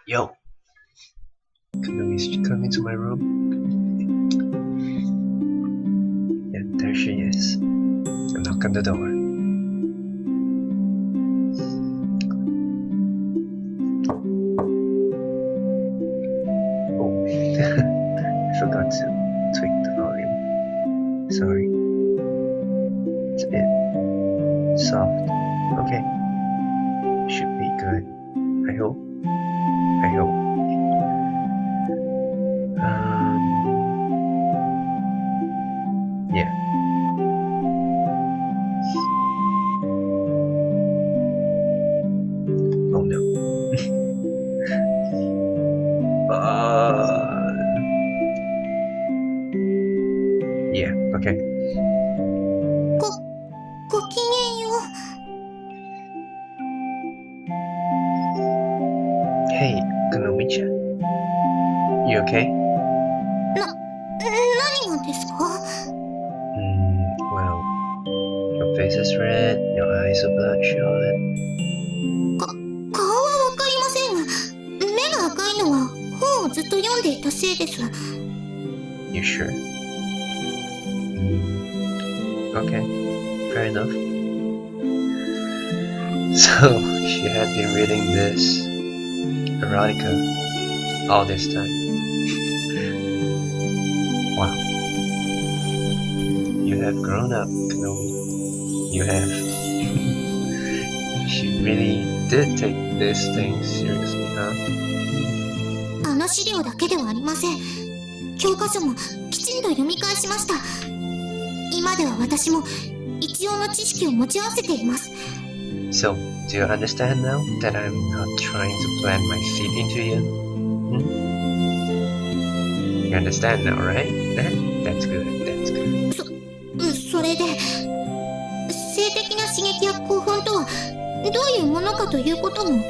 Yo! Konomi's coming to my room. And there she is. I knock on the door. Oh, I forgot to tweak the volume. Sorry. It's a bit soft. Okay. Should be good. I hope. Yeah. Oh no. Yeah, okay. ごきげんよう。 Hey, Konomi-chan. You okay? 何がですか？ Well, your face is red, your eyes are bloodshot. 顔はわかりませんが、目が赤いのは本をずっと読んでいたせいです。 You sure? Okay, fair enough. So, she had been reading this erotica all this time. Wow. You have grown up, Konomi. You have. She really did take this thing seriously, huh? あの資料だけではありません。教科書もきちんと読み返しました。今では私も一応の知識を持ち合わせています。 So, do you understand now that I'm not trying to plant my feet into you? You understand now, right? That's good, that's good. それで、性的な刺激や興奮とはどういうものかということも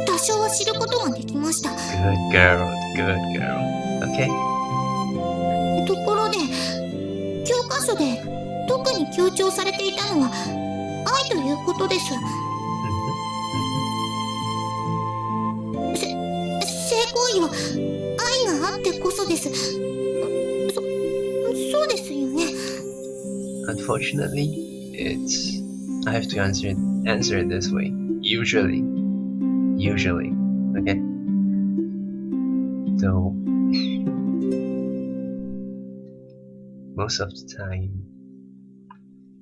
多少は知ることができました。 Good girl, okay? ところで、教科書で特に強調されていたのは愛ということです。性行為は愛があってこそです。そうですよね。 Unfortunately, I have to answer it this way. Usually, okay? Though, most of the time,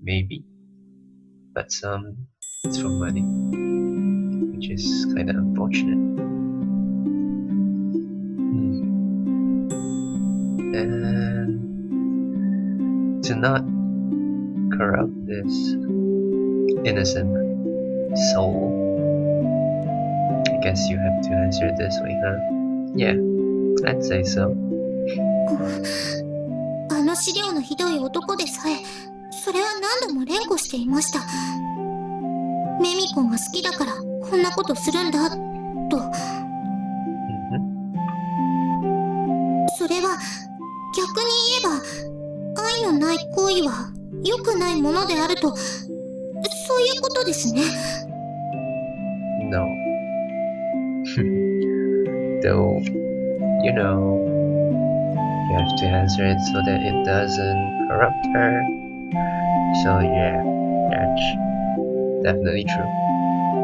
maybe, but some, it's for money, which is kind of unfortunate. And to not corrupt this innocent soul, I guess you have to answer it this way, huh? Yeah, I'd say so. あの資料のひどい男でさえ、それは何度も連呼していました。メミコンが好きだからこんなことするんだと。それは逆に言えば愛のない行為は良くないものであると、そういうことですね。 No. Though, you know, you have to answer it so that it doesn't corrupt her. So yeah, that's definitely true.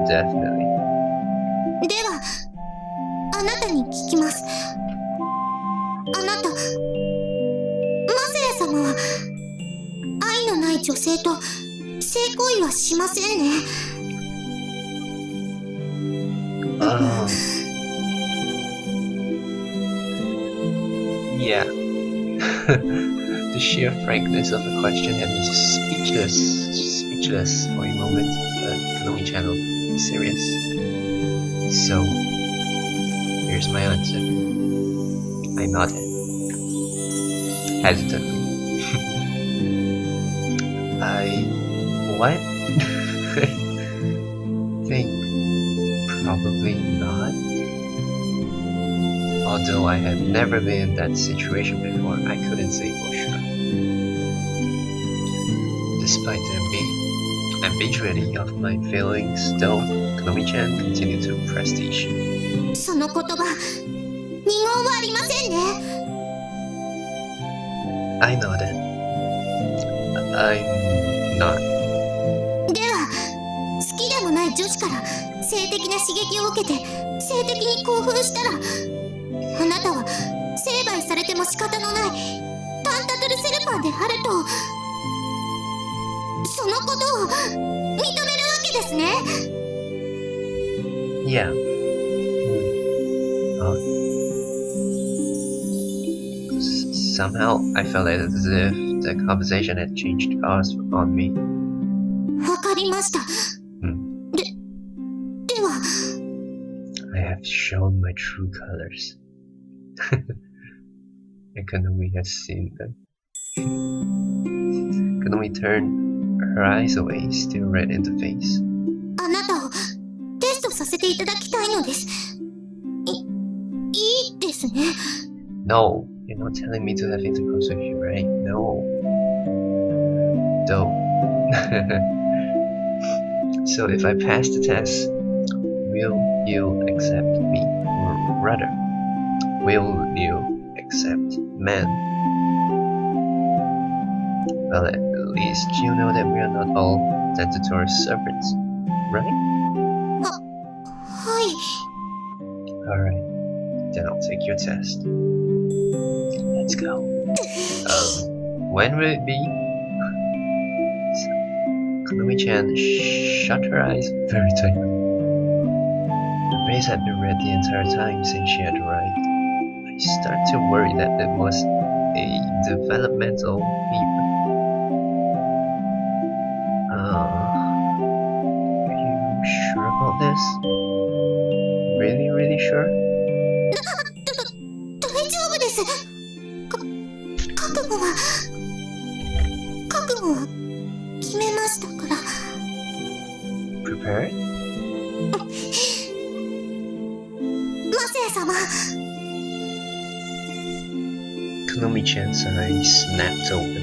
Definitely. ではあなたに聞きます。あなた、マサヤ様は愛のない女性と性行為はしませんね。Yeah. The sheer frankness of the question had me speechless for a moment. Konomi-chan, serious. So, here's my answer. I nodded, hesitantly. What? I think probably not. Although I had never been in that situation before, I couldn't say for sure. Despite the ambiguity of my feelings, though, Konomi-chan continued to press the issue. その言葉、二言はありませんね。I know that. I'm not. では、好きでもない女子から性的な刺激を受けて性的に興奮したら、あなたは成敗されても仕方のないタンタトルセルパンであると、そのことを認めるわけですね。Yeah. Somehow I felt as if the conversation had changed course on me. わかりました。では。I have shown my true colors. And Konomi has seen them. Konomi turned her eyes away, still red in the face. あなたをテストさせていただきたいのです。いいですね。No, you're not telling me to have intercourse with you, right? No. Don't. So if I pass the test, will you accept me? Or rather, will you accept men? Well, at least you know that we are not all tentator serpents, right? はい。 Alright, then I'll take your test. Let's go. When will it be? Konomi-chan shut her eyes very tightly. Her face had been red the entire time since she had arrived. I started to worry that it was a developmental fever. Are you sure about this? Really sure? 大丈夫です。覚悟は決めましたから。Prepared? マセイ様。Konomi-chan's eyes snapped open.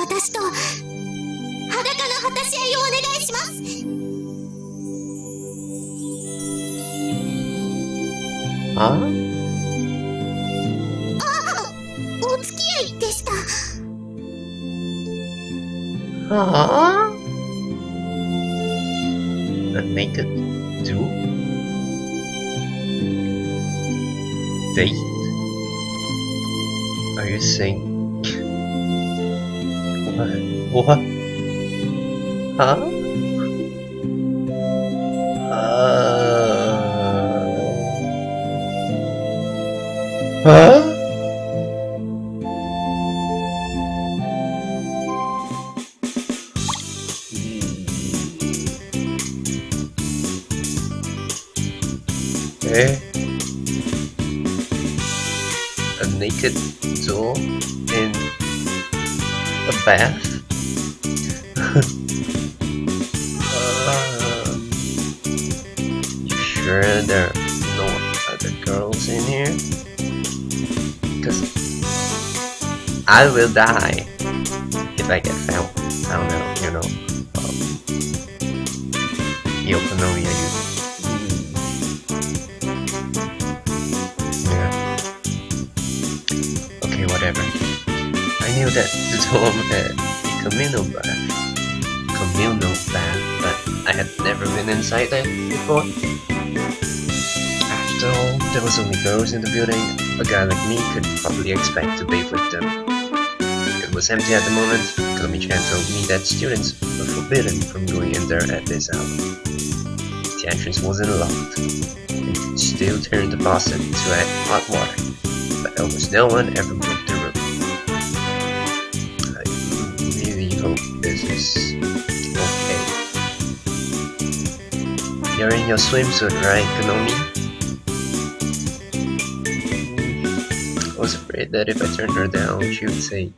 私と裸の果たし合いをお願いします。Huh? お付き合いでした。Huh? A naked duel? Date? Are you saying... What? Huh? Huh? Eh? A naked duel in a bath? You sure there are no other girls in here? Cause I will die if I get found. I don't know, you know. Yo, Konomi, are you? Yeah. Okay, whatever. I knew that the dorm had a communal bath, but I had never been inside that before. After all, there was only girls in the building. A guy like me could probably expect to bathe with them. It was empty at the moment. Konomi-chan told me that students were forbidden from going in there at this hour. The entrance wasn't locked. You could still turn the faucet to add hot water, but almost no one ever broke the room. I really hope this is okay. You're in your swimsuit, right, Konomi? I was afraid that if I turned her down, she would say,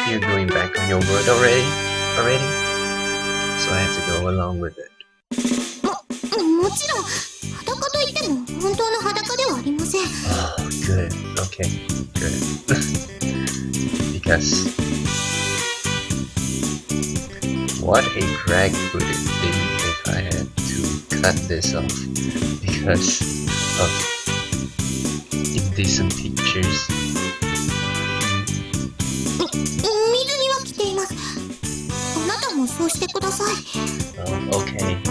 "You're going back on your word already? So I had to go along with it. もちろん裸といっても本当の裸ではありません。Oh, good. Okay, good. Because what a drag would it be if I had to cut this off because of indecent pictures. 水には来ています。あなたもそうしてください。Okay.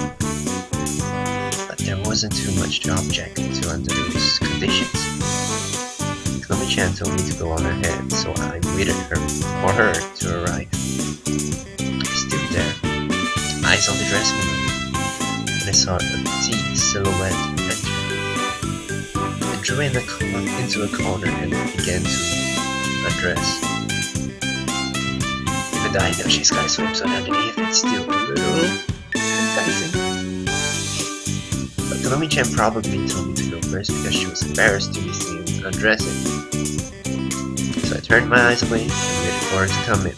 But there wasn't too much to object to under those conditions. Konomi-chan told me to go on ahead, so I waited for her to arrive. Still there, eyes on the dressing room, and I saw a petite silhouette enter. I drew into a corner and began to undress. Even though I know she's got a swimsuit underneath, it's still a little enticing. But Konomi-chan probably told me to go first because she was embarrassed to be seen undressing. So I turned my eyes away and waited for her to come in.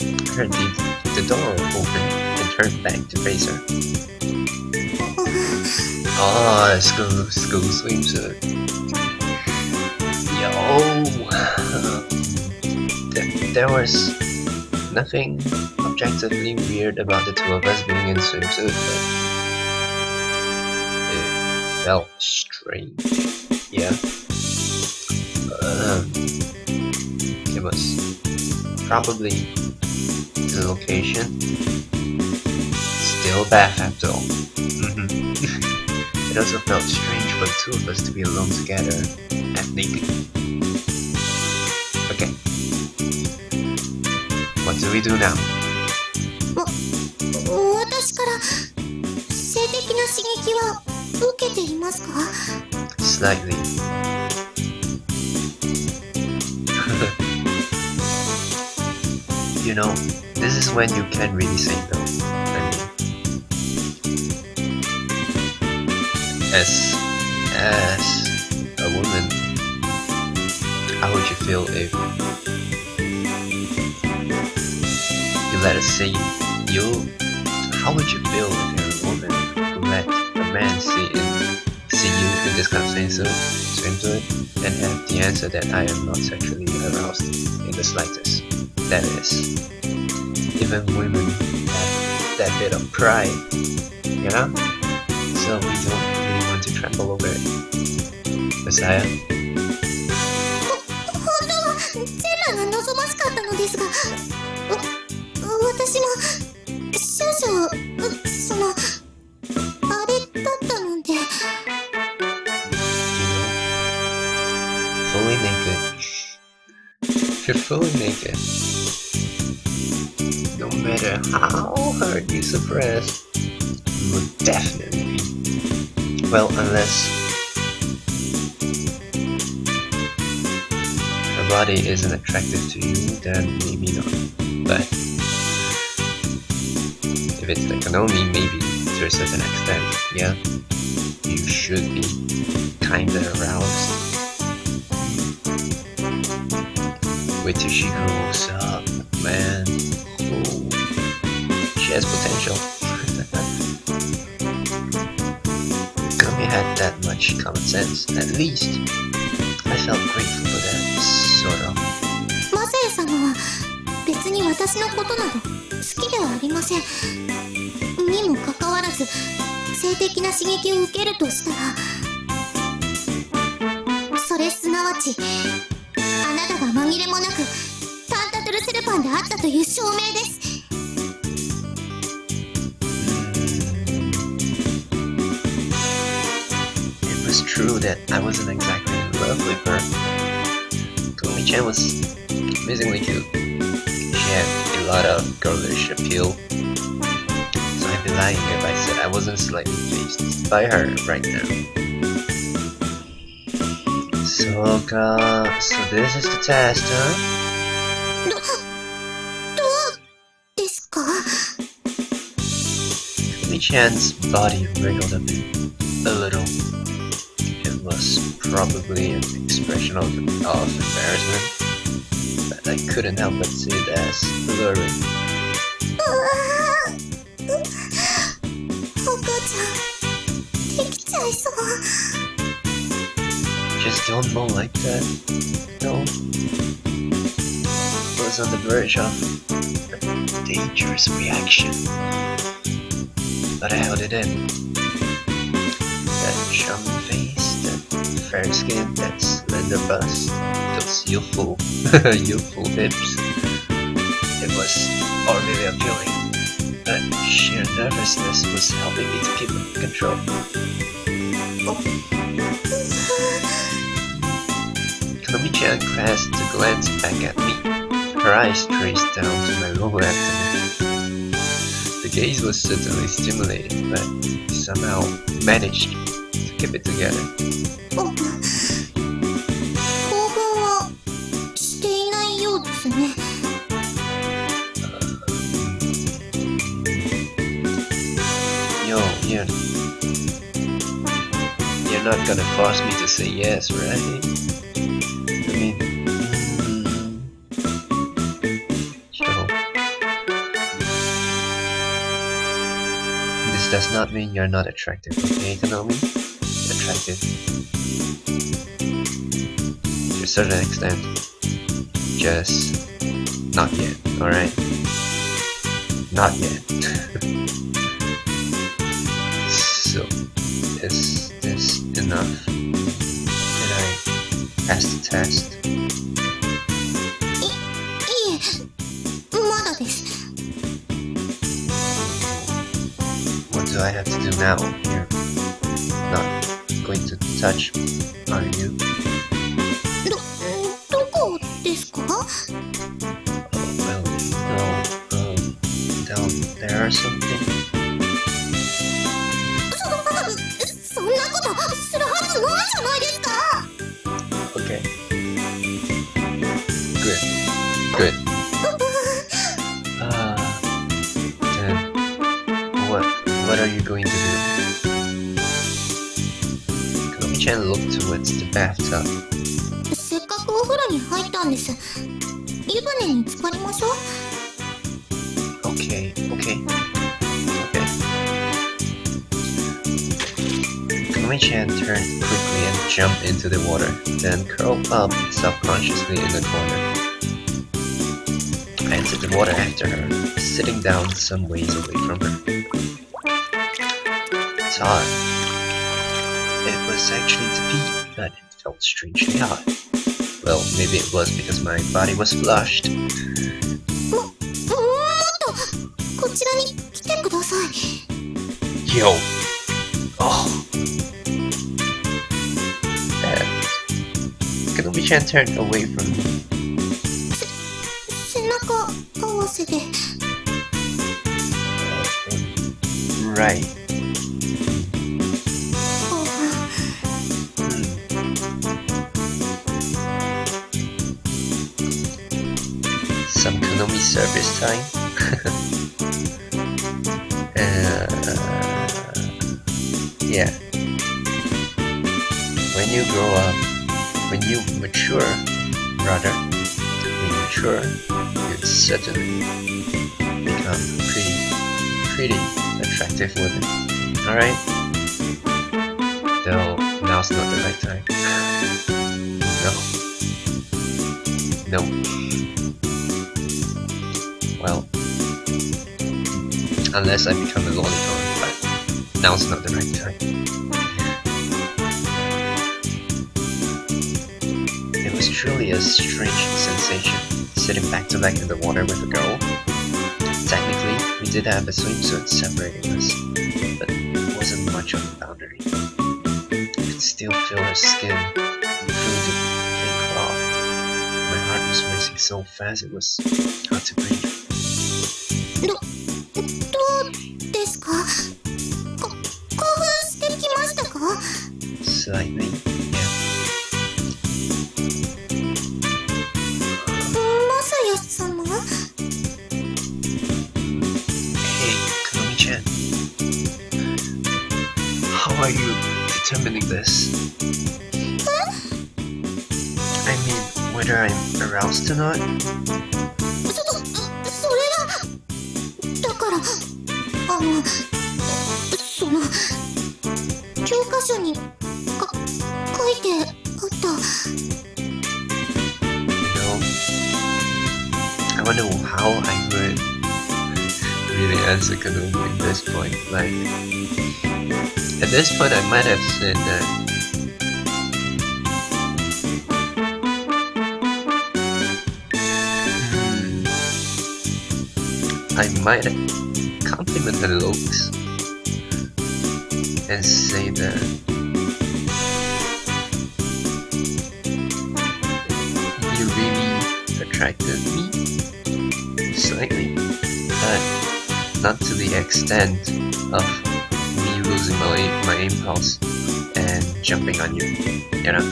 I heard the door open and turned back to face her. Oh, school swimsuit. Yo! There was nothing objectively weird about the two of us being in swimsuit, but it felt strange. Yeah. It was probably the location. Still bad after all. It also felt strange for the two of us to be alone together, half naked. Okay. What do we do now? 私から性的な刺激は受けていますか？ Slightly. You know, this is when you can't really say no. I mean, as a woman, how would you feel if you let us see you? How would you feel if you're a woman who let a man see you in this kind of swimsuit and have the answer that I am not sexually aroused in the slightest? That is, even women have that bit of pride, you know? So we don't really want to trample over it. Messiah? 本当はチェラが望ましかったのですが、私も少々そのあれだったので。Fully naked. You're fully naked. No matter how hard you suppress, you will definitely be. Well, unless her body isn't attractive to you, then maybe not. But if it's like Konomi, maybe to a certain extent, yeah, you should be kinda aroused. Wait till she grows up, man. Oh, she has potential. Konomi had that much common sense, at least. I felt grateful for that, sort of. マサヤ様は別に私のことなど好きではありません。にもかかわらず性的な刺激を受けるとしたら、それすなわちあなたが紛れもなくタンタトルセルパンであったという証明です。It was true that I wasn't exactly in love with her. Konomi-chan was amazingly cute. She had a lot of girlish appeal. So I'd be lying if I said I wasn't slightly pleased by her right now. So this is the test, huh? どうですか？ Konomi-chan's body wriggled a little. It was probably an expression of embarrassment, but I couldn't help but see it as alluring. 赤ちゃんできちゃいそう。 Just don't moan like that. No. I was on the verge of a dangerous reaction, but I held it in. charming face, that fair skin, that slender bust, those youthful, youthful hips. It was all really appealing, but sheer nervousness was helping me to keep under control. Konomi-chan cast a glance back at me. Her eyes traced down to my lower abdomen. The gaze was certainly stimulating, but somehow managed to keep it together. 興奮はしていないようですね。Yo, you're not gonna force me to say yes, right? I mean, yo. This does not mean you're not attractive, okay, Konomi? Attractive. To a certain extent. Just not yet, alright? Not yet. So, is this enough? Did I pass the test? いえ、まだです。 What do I have to do now? You're not going to touch, are you? どこですか？ Well, no, down there or something? そんなことするはずないじゃないですか。 Okay. Good. Then what are you going to do? Konomi-chan looked towards the bathtub. せっかくお風呂に入ったんです。湯船に浸かりましょう。 Okay. Konomi-chan turned quickly and jumped into the water, then curled up subconsciously in the corner. I entered the water after her, sitting down some ways away from her. It's hot. It was actually to pee, but it felt strangely hot. Well, maybe it was because my body was flushed. もっとこちらに来てください。 Yo! Oh! And Konomi-chan turned away from me. 背中合わせで。 Right. Some Konomi service time. Yeah. When you grow up, when you mature, you certainly become pretty attractive women. Alright? Though now's not the right time. No. Well, unless I become a lolicon, but now's not the right time. It was truly a strange sensation, sitting back to back in the water with a girl. Technically, we did have a swimsuit separating us, but it wasn't much of a boundary. I could still feel her skin through the thin cloth. My heart was racing so fast it was hard to breathe. どうですか？興奮してきましたか？ Slightly, yeah. まさや様？ Hey, Konomi-chan. How are you determining this? I mean, whether I'm aroused or not? それがだから教科書に書いてあった。 I wonder how I would really answer Konomi at this point. Like, At this point, I might have said that I might compliment her looks and say that you really attracted me slightly, but not to the extent of me losing my impulse and jumping on you, you know,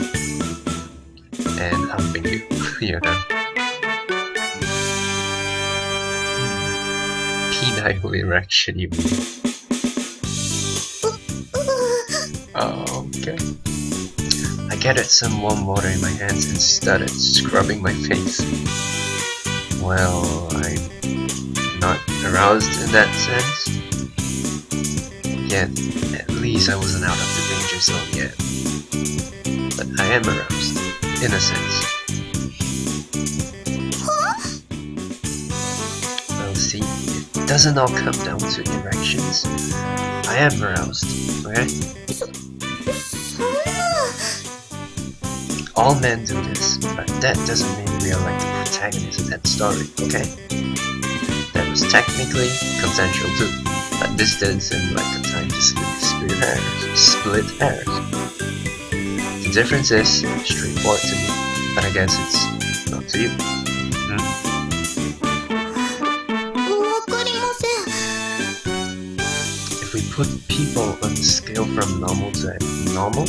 and humping you, you know. Penile erection, you mean? Okay. I gathered some warm water in my hands and started scrubbing my face. Well, I'm not aroused in that sense. Yet, at least I wasn't out of the danger zone yet. But I am aroused, in a sense. Well, see, it doesn't all come down to erections. I am aroused, okay? All men do this, but that doesn't mean we are like the protagonist of that story, okay? That was technically consensual too, but this didn't seem like a time to split hairs. The difference is straightforward to me, but I guess it's not to you. If we put people on the scale from normal to abnormal,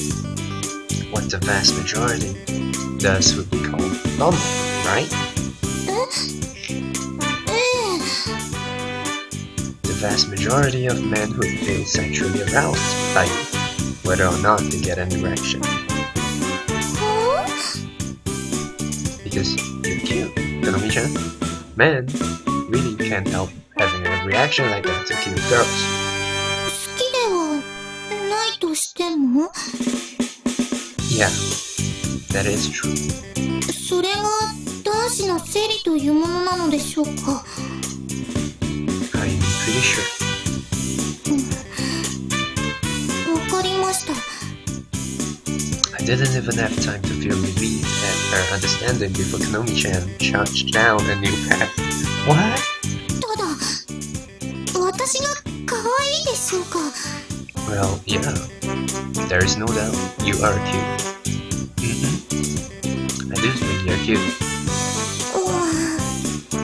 what the vast majority does would be called normal, right? The vast majority of men would feel sexually aroused by you, whether or not they get an erection. Because you're cute, Konomi-chan. Men really can't help having a reaction like that to cute girls. Yeah, that is true. それが男子の生理というものなのでしょうか? I'm pretty sure. わかりました。I didn't even have time to feel relief at her understanding before Konomi-chan charged down a new path. What? ただ、私が可愛いでしょうか? Well, yeah. There is no doubt. You are cute. I do think you're cute.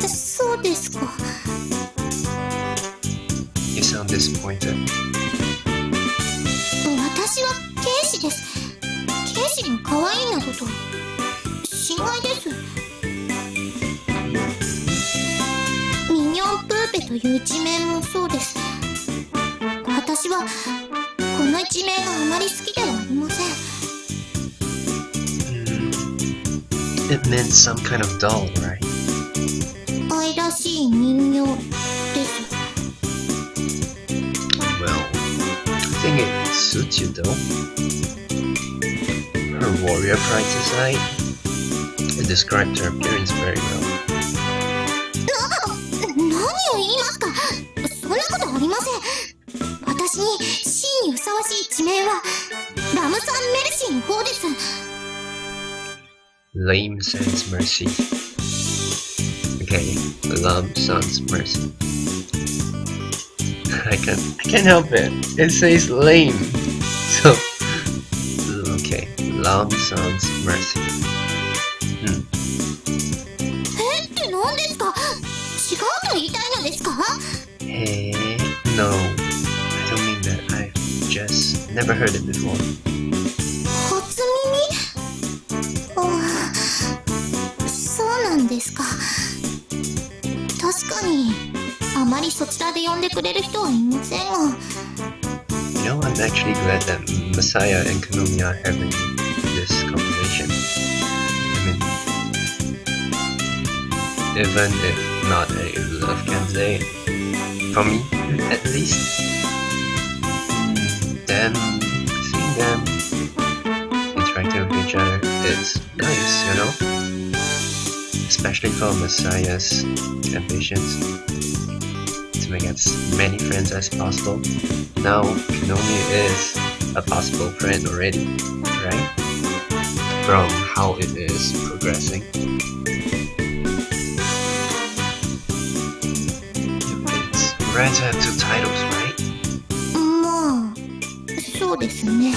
そうですか。You sound disappointed. 私は剣士です。剣士が可愛いなどと心外です。ミニョンプーペという一面もそうです。私はこの一面があまり好きではありません。It meant some kind of doll, right? 愛らしい人形です。Well, I think it suits you though. Her warrior pride aside, it described her appearance very well. 何を言いますか。そんなことありません。私に真にふさわしい一面はラムサンメルシーの方です。Lame sans mercy. Okay, love sans mercy. I can't help it. It says lame. So, okay, love sans mercy. って何ですか？違うと言いたいのですか？ No, I don't mean that. I've just never heard it before. 初耳？そうなんですか。確かにあまりそちらで呼んでくれる人はいませんが。You know, I'm actually glad that Messiah and Konomi are having this conversation. I mean, even if not a love candidate, for me, at least, seeing them interacting with each other is nice, you know? Especially for Messiah's ambitions to make as many friends as possible. Now, Konomi is a possible friend already, right? From how it is progressing. It's rare to have 2 titles, right? まあ、そうですね。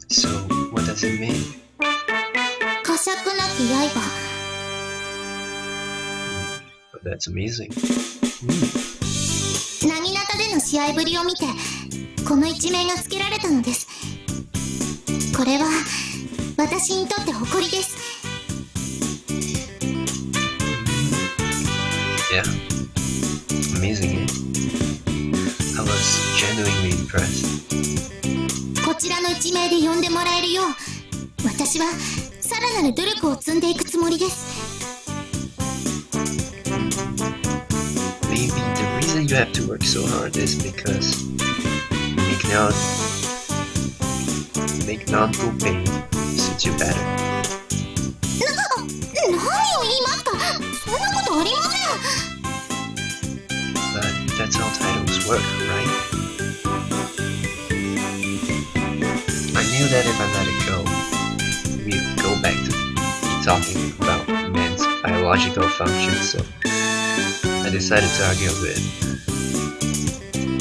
So, what does it mean? 呵責なき刃。But that's amazing. なぎなたでの試合ぶりを見て、この一面がつけられたのです。これは私にとって誇りです。Yeah. Amazing, eh? I was genuinely impressed. こちらの一名で呼んでもらえるよう、私はさらなる努力を積んでいくつもりです。Maybe the reason you have to work so hard is because make non-full pain suits you better. 何を言いますか。そんなことありません。 But that's how titles work, right? I knew that if I let it go, we'd go back to talking about men's biological functions, so I decided to argue a bit.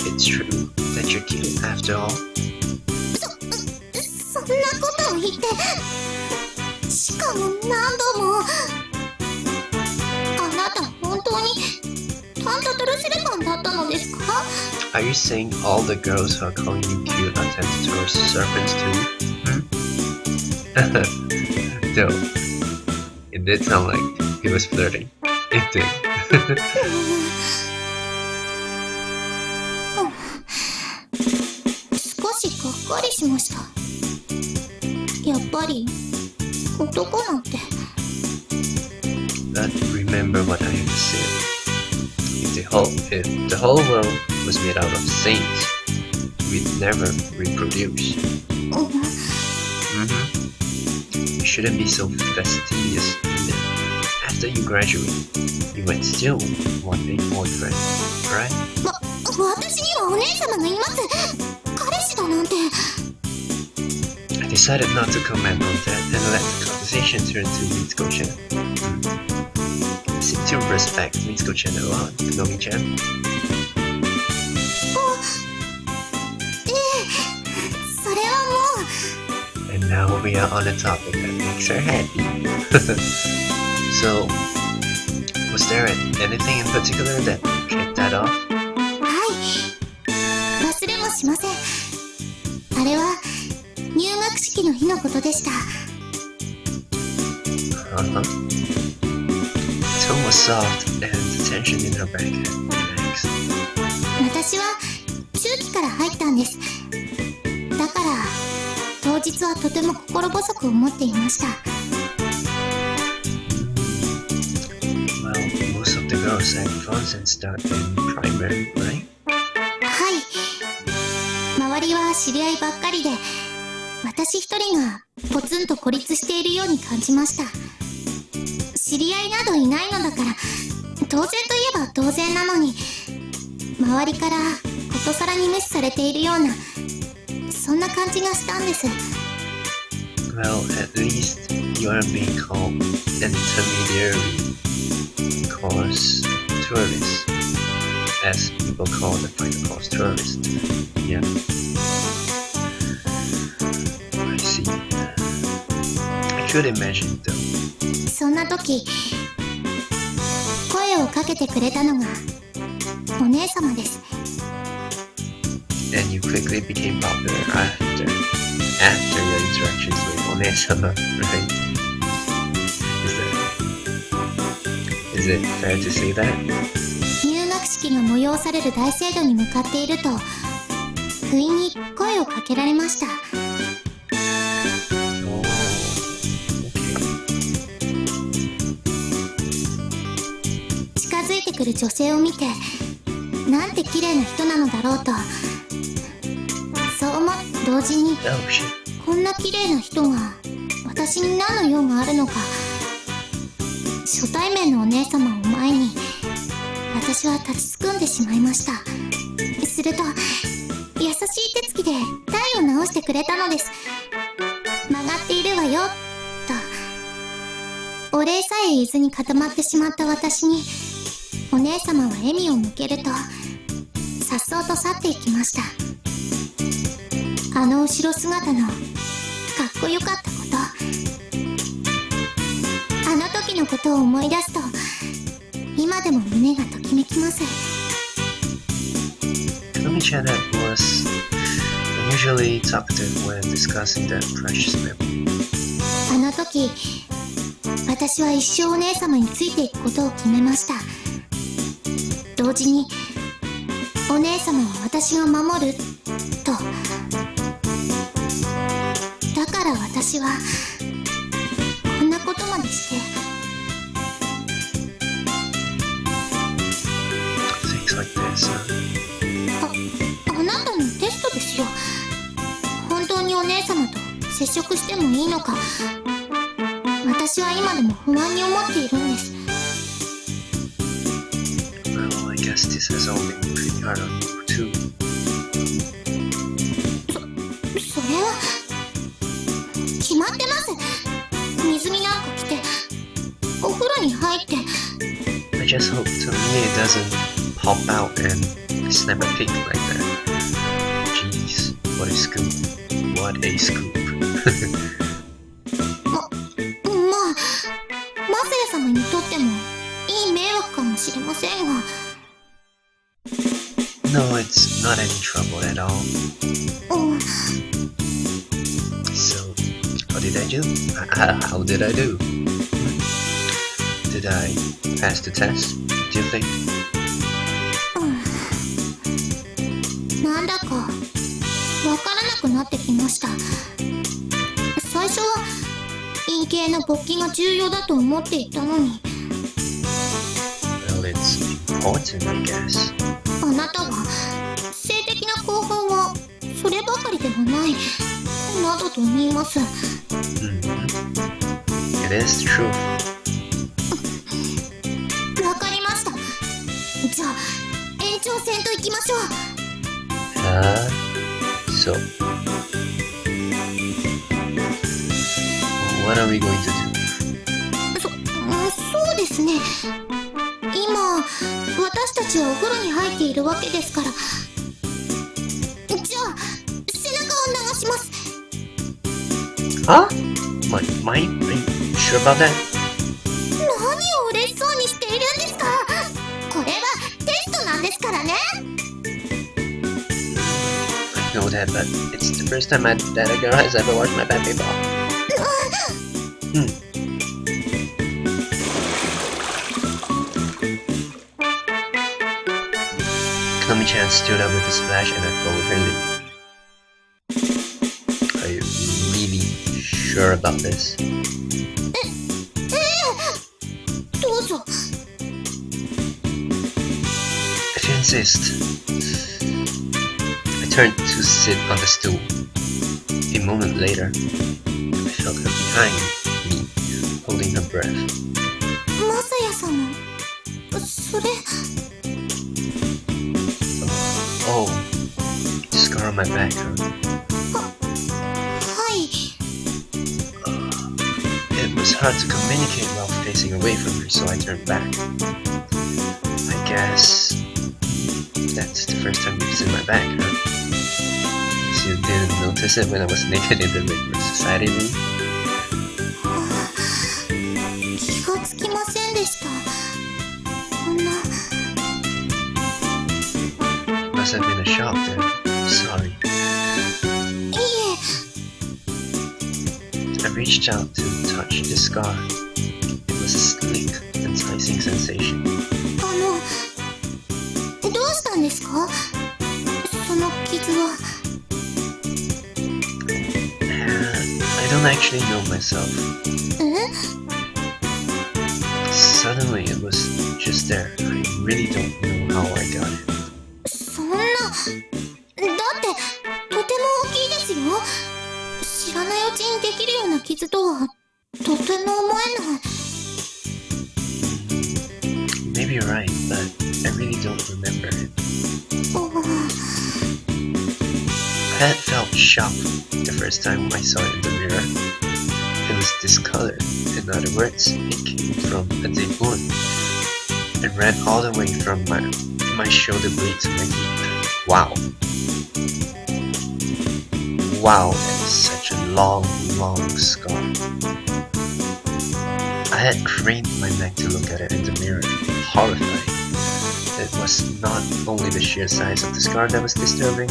It's true that you're cute after all. そんなことを言って、しかも何度も。あなた本当にタンタトルセレバンだったのですか。 Are you saying all the girls who are calling you cute are tempted towards serpents too? No, it did sound like he was flirting. It did. 少しがっかりしました。やっぱり男なんて。 But remember what I had said. If the whole world was made out of saints, we'd never reproduce. You shouldn't be so fastidious either. After you graduate, you might still want a boyfriend, right? 私にはお姉様がいます。彼氏だなんて。 I decided not to comment on that and let the conversation turn to Mitsuko-chan. You seem to respect Mitsuko-chan a lot, Konomi-chan. ええ、それはもう。 And now we are on a topic that makes her happy. So, was there anything in particular that kicked that off? はい、忘れもしません。あれは入学式の日のことでした。Tone was soft and the tension in her back had relaxed. 私は中期から入ったんです。だから当日はとても心細く思っていました。 Well, most of the girls had funds and start in primary, right? はい、周りは知り合いばっかりで、私一人がポツンと孤立しているように感じました。知り合いなどいないのだから当然といえば当然なのに、周りからことさらに無視されているような、そんな感じがしたんです。 Well, at least you aren't being called intermediary course tourist, as people call the final course tourist. Yeah. I see. I could imagine though. そんな時、声をかけてくれたのがお姉様です。 And you quickly became popular after your interactions with Onesama, right? Is it fair to say that? 入学式が催される大聖堂に向かっていると、不意に声をかけられました。 Oh, okay. 近づいてくる女性を見て、なんて綺麗な人なのだろうと、そう思って同時に、 Oh shit. こんな綺麗な人が私に何の用があるのか。初対面のお姉様を前に、私は立ちすくんでしまいました。すると優しい手つきで台を直してくれたのです。曲がっているわよと。お礼さえ言えずに固まってしまった私にお姉様は笑みを向けると颯爽と去っていきました。あの後ろ姿のかっこよかったこと、あの時のことを思い出すと今でも胸がときめきます。Konomi-chan was unusually talkative when discussing that precious memory. あの時私は一生お姉様についていくことを決めました。同時にお姉様は私が守ると。だから私はこんなことまでして。 Things like this, あなたのテストですよ。本当にお姉様と接触してもいいのか、私は今でも不安に思っているんです。 Well, I guess this has all been pretty hard on you too. それは決まってます。水着なんか着てお風呂に入って。 I just hope to me it doesn't pop out and snap a peak like that. Jeez, what a scoop. What a scoop. まあマセヤ様にとってもいい迷惑かもしれませんが。 No, it's not any trouble at all. うん。 So, what did I do? How did I do? Did I pass the test, do you think? なんだかわからなくなってきました。最初は陰茎の勃起が重要だと思っていたのに。 Well, it's important, I guess. あなたは性的な興奮はそればかりではないなどと言います。 It is true. わかりました。じゃあ延長戦といきましょう。So, what are we going to do? そうですね。今私たちはお風呂に入っているわけですから。じゃあ背中を流します。 Huh? Mine? Are you sure about that? 何を嬉しそうにしているんですか。これはテストなんですからね。 I know that, but it's the first time that a girl has ever watched my basketball. Konomi-chan stood up with a splash and I followed her lead. Are you really sure about this? どうぞ。 If you insist. I turned to sit on the stool. A moment later, I felt her behind me, holding her breath. マサヤ様、それ。 Oh, scar on my back, huh? はい。 It was hard to communicate while facing away from her, so I turned back. I guess that's the first time you've seen my back, huh? So you didn't notice it when I was naked in the regular society room? 気がつきませんでした。こんな。 Must have been a shock then. Sorry. いいえ。 I reached out to touch the scar. It was a sleek, enticing sensation. どうしたんですか、その傷は。 I don't actually know myself. え？ Suddenly it was just there. I really don't know how I got it. そんな。だってとても大きいですよ。知らないうちにできるような傷とはとても思えない。 Maybe Maybe you're right, but I really don't remember it. I had felt shocked the first time I saw it in the mirror. It was discolored. In other words, it came from a deep wound. It ran all the way from my shoulder blade to my hip. Wow. Wow, that is such a long, long scar. I had craned my neck to look at it in the mirror, horrified. It was not only the sheer size of the scar that was disturbing,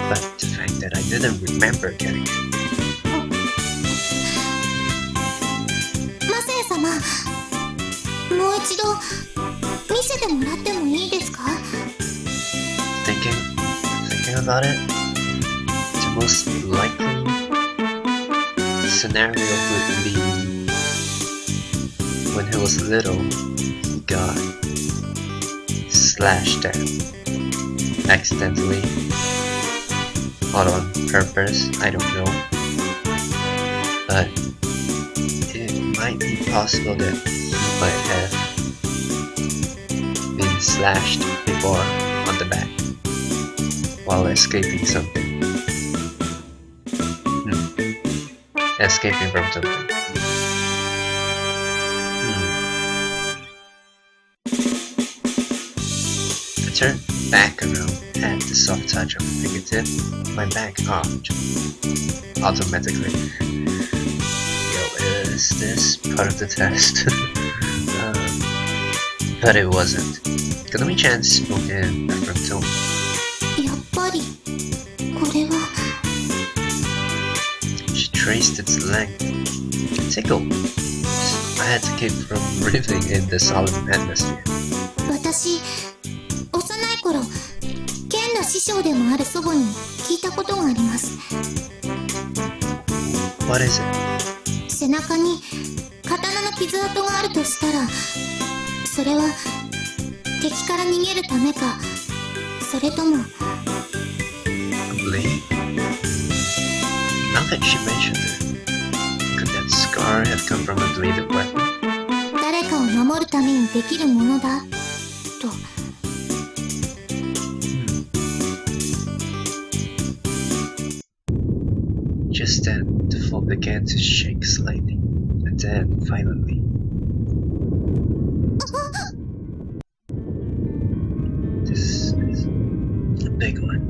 but the fact that I didn't remember getting it. Masaya-sama, もう一度見せてもらってもいいですか? Thinking about it, the most likely scenario would be when he was little, he got slashed at accidentally or on purpose, I don't know, but it might be possible that he might have been slashed before on the back while escaping something. Escaping from something. I turned back around at the soft touch of a fingertip. My back arched automatically. Yo, is this part of the test? But it wasn't. Konomi-chan spoke in a firm tone. やっぱりこれは She traced its length. Tickled. I had to keep from breathing in the solemn atmosphere. 私、幼い頃、剣の師匠でもある祖母に聞いたことがあります。 What is it? 背中に刀の傷跡があるとしたら、それは敵から逃げるためか、それとも A blade? Now that she mentioned it, could that scar have come from a bladed weapon? 誰かを守るためにできるものだと。 Just then, the floor began to shake slightly, and then, violently. This is a big one.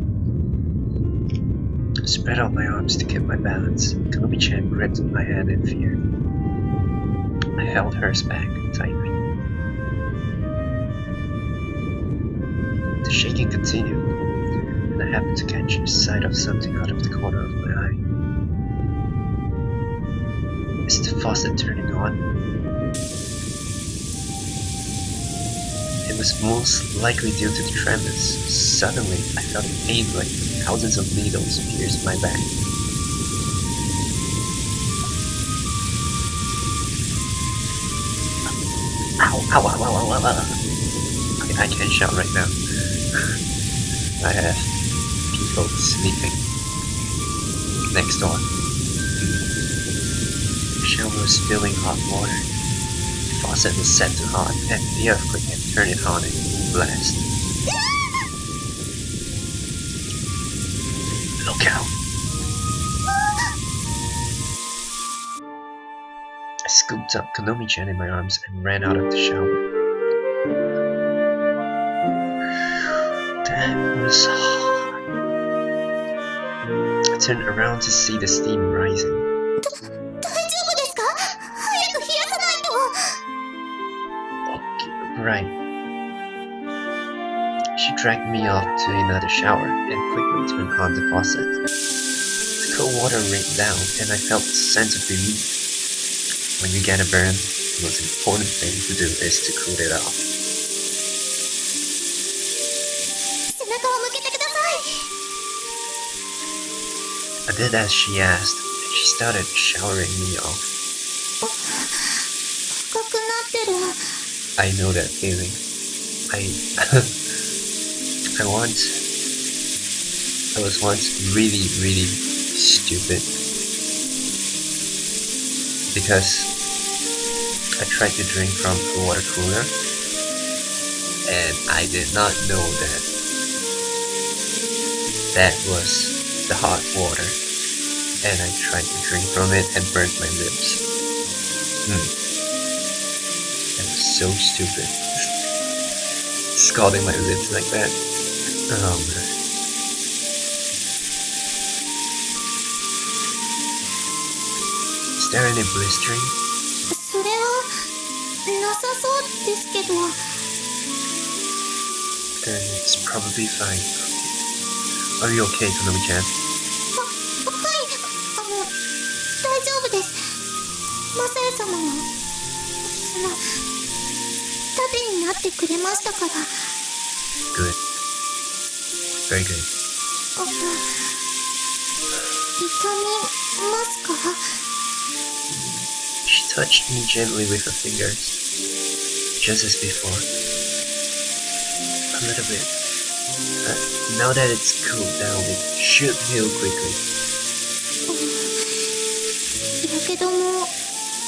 I spread out my arms to keep my balance. Konomi-chan gripped my hand in fear. I held hers back tightly. The shaking continued, and I happened to catch sight of something out of the corner of my eye. Is the faucet turning on? It was most likely due to the tremors. Suddenly, I felt a pain like thousands of needles pierced my back. Ow, ow, ow, ow, ow, ow, ow. Okay, I can't shout right now. I have people sleeping next door. The shower was spilling hot water. The faucet was set to hot, and the earthquake had turned it on in full blast. Look out! I scooped up Konomi-chan in my arms and ran out of the shower. That was hot. I turned around to see the steam rising. 大丈夫ですか? 早く冷やさないと. Okay, right. She dragged me off to another shower and quickly turned on the faucet. The cold water rained down and I felt a sense of relief. When you get a burn, the most important thing to do is to cool it off. 背中を向けてください. I did as she asked, and she started showering me off. 深くなってる. I know that feeling. I was once really, really stupid. Because I tried to drink from a water cooler and I did not know that that was the hot water, and I tried to drink from it and burnt my lips. That was so stupid. Scalding my lips like that. Oh man. Is there any blistering? それはなさそうですけど。 Then it's probably fine. Are you okay, Konomi-chan? はい、大丈夫です。マサヤ様が盾になってくれましたから。 Good. Very good. 痛みますか？ She touched me gently with her fingers, just as before. A little bit. Now that it's cooled down, it should heal quickly. やけども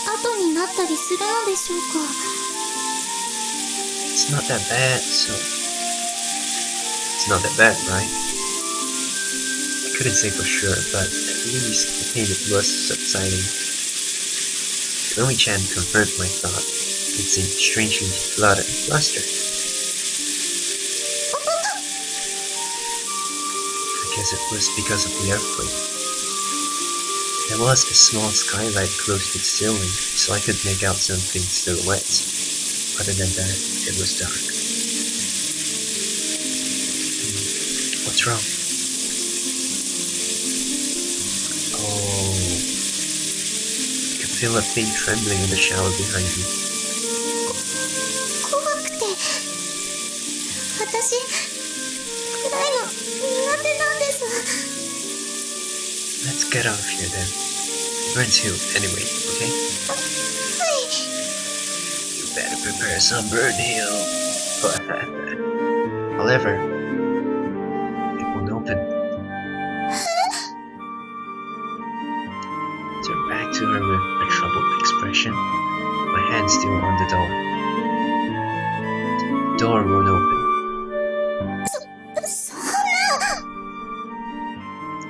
後になったりするのでしょうか？ It's not that bad, so... It's not that bad, right? I couldn't say for sure, but at least the pain was subsiding. Konomi-chan confirmed my thought. It seemed strangely flat and flustered. I guess it was because of the earthquake. There was a small skylight close to the ceiling, so I could make out some faint silhouettes. Other than that, it was dark. What's wrong? Oh... I could feel a faint trembling in the shower behind me. 怖くて私暗いの苦手なんです。 Let's get out of here then. Burns healed anyway, okay? はい。 You better prepare some burn heal. However, it won't open. Turn back to her with a troubled expression, my hand still on the door. The door won't open. そんな。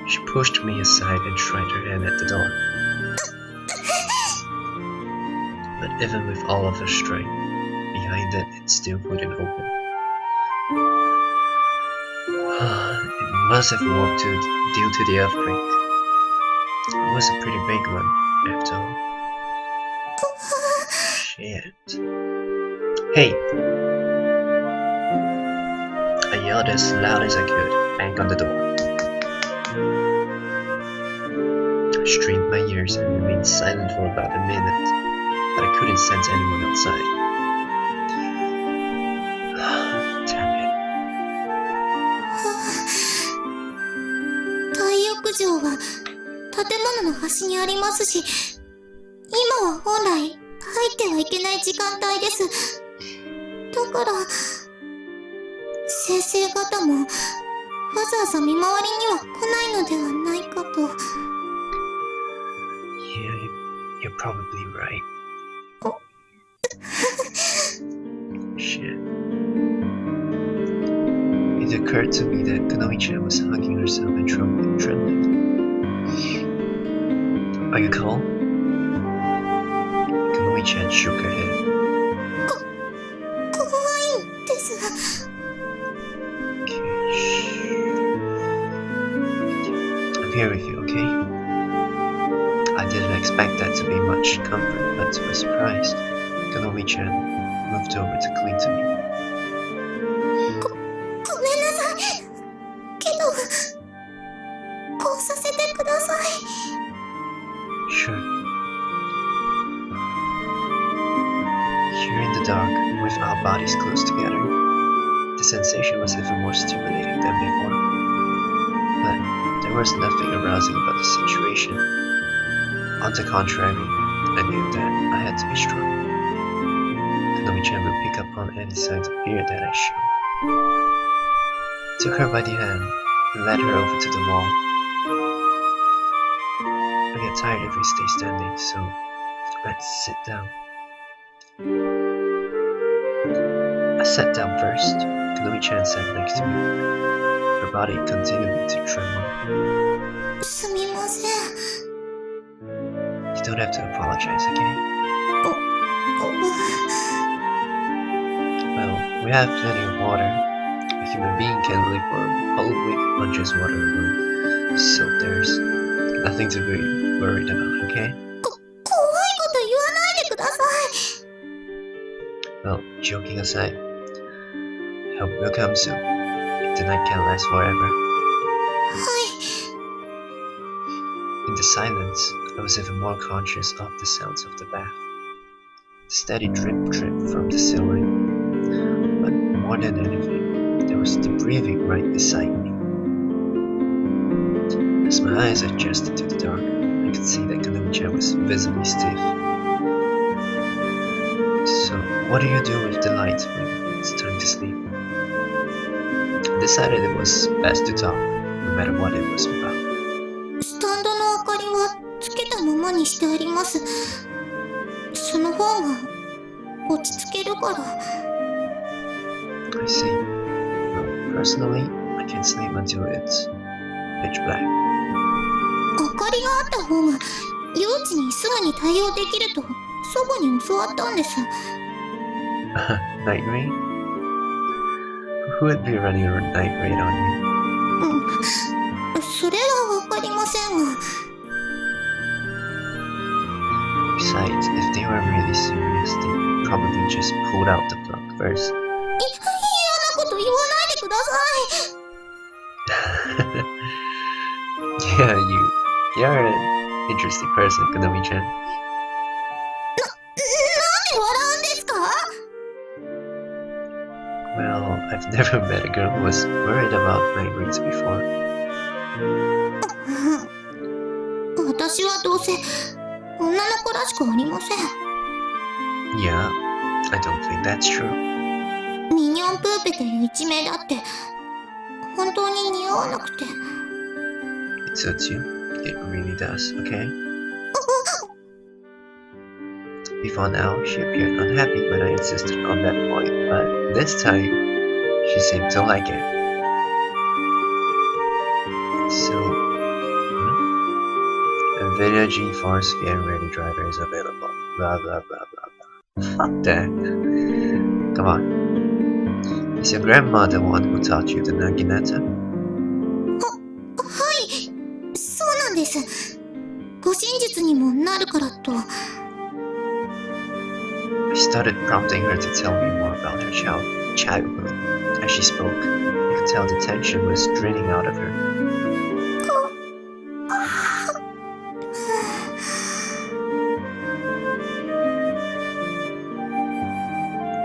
She pushed me aside and tried her hand at the door. But even with all of her strength, behind it still wouldn't open. It must have warped due to the earthquake. It was a pretty big one, after all. Shit. Hey! I yelled as loud as I could, bang on the door. I strained my ears and remained silent for about a minute, but I couldn't sense anyone outside. Damn it. 大浴場は建物の端にありますし、今は本来入ってはいけない時間帯です。だから先生方もわざわざ見回りには来ないのではないかと。 Yeah, you're probably right. Shit. It occurred to me that Konomi-chan was hugging herself and trembling. Are you calm? Konomi-chan shook her head. 怖いんです。 Okay, shh. I'm here with you, okay? I didn't expect that to be much comfort, but to my surprise, Konomi-chan moved over to cling to me. ごめんなさい。けどこうさせてください。 Sure. Here in the dark, with our bodies close together, the sensation was even more stimulating than before. But there was nothing arousing about the situation. On the contrary, I knew that I had to be strong. Konomi-chan would pick up on any signs of fear that I showed. Took her by the hand and led her over to the wall. I get tired if we stay standing, so let's sit down. I I sat down first. Konomi-chan sat next to me. Her body continued to tremble. すみません。 You don't have to apologize, okay? Well, we have plenty of water. A human being can live for a whole week on just water alone. So there's nothing to be worried about, okay? 怖いこと言わないでください。 Well, joking aside, help will come soon. The night can't last forever. はい。 In the silence, I was even more conscious of the sounds of the bath. The steady drip drip from the ceiling. But more than anything, there was the breathing right beside me. As my eyes adjusted to the dark, I could see that Konomi-chan was visibly stiff. So, what do you do with the light when it's time to sleep? I decided it was best to talk, no matter what it was about. スタンドの明かりはつけたままにしてあります。その方が落ち着けるから。 I see. Well, personally, I can't sleep until it's pitch black. 明かりがあった方が幼稚にすぐに対応できると祖母に教わったんです。 Night raid? Who would be running a night raid on you? それはわかりませんが。 Besides, if they were really serious, they'd probably just pulled out the plug first. 嫌なこと言わないでください。 Yeah, you're an interesting person, Konomi-chan. なんで笑うんですか？ Well, I've never met a girl who was worried about night raids before. 私はどうせ女の子らしくありません。 Yeah, I don't think that's true. ミニョンプーペという一名だって本当に似合わなくて。 It suits you. It really does, okay? Before now, she appeared unhappy when I insisted on that point, but this time, she seemed to like it. So, NVIDIA GeForce Game Ready driver is available. Blah blah blah blah blah. Fuck that. Come on. Is your grandma the one who taught you the naginata? はい、そうなんです。護身術にもなるからと。 I started prompting her to tell me more about her childhood. As she spoke, I could tell the tension was draining out of her.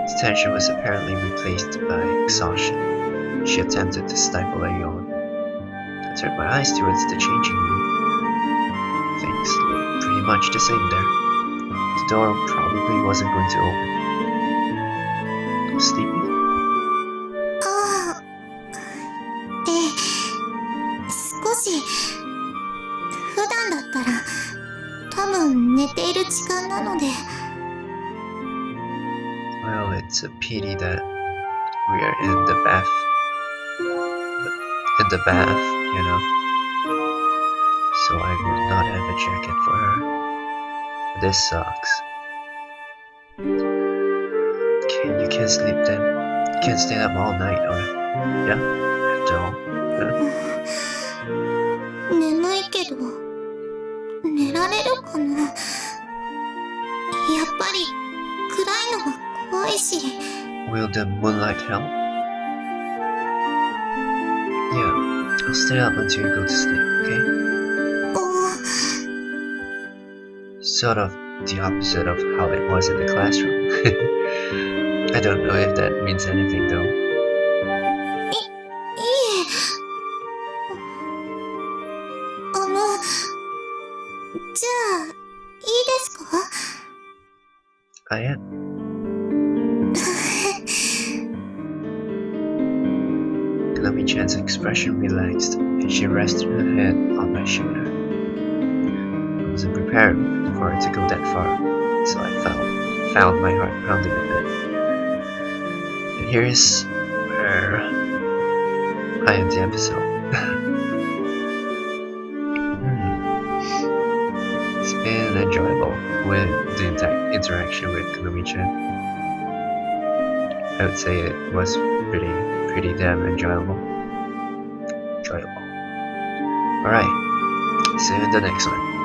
The tension was apparently replaced by exhaustion. She attempted to stifle a yawn. I turned my eyes towards the changing room. Things looked pretty much the same there. The door probably wasn't going to open. Sleepy? ああ、ええ、少し。普段だったら多分寝ている時間なので。 Well, it's a pity that we are in the bath. In the bath, you know. So I would not have a jacket for her. This sucks. You can't sleep then? You can't stay up all night, or yeah? After all, huh? 眠いけど寝られるかな。やっぱり暗いのが怖いし。 Will the moonlight help? Yeah, I'll stay up until you go to sleep, okay? お Sort of the opposite of how it was in the classroom. I don't know if that means anything though. いえ。じゃあいいですか？ I am. Konomi-chan's expression relaxed, and she rested her head on my shoulder. I wasn't prepared for it to go that far, so I found my heart pounding a bit. If here's where I end the episode. It's been enjoyable with the interaction with Konomi-chan. I would say it was pretty damn enjoyable. Alright, see you in the next one.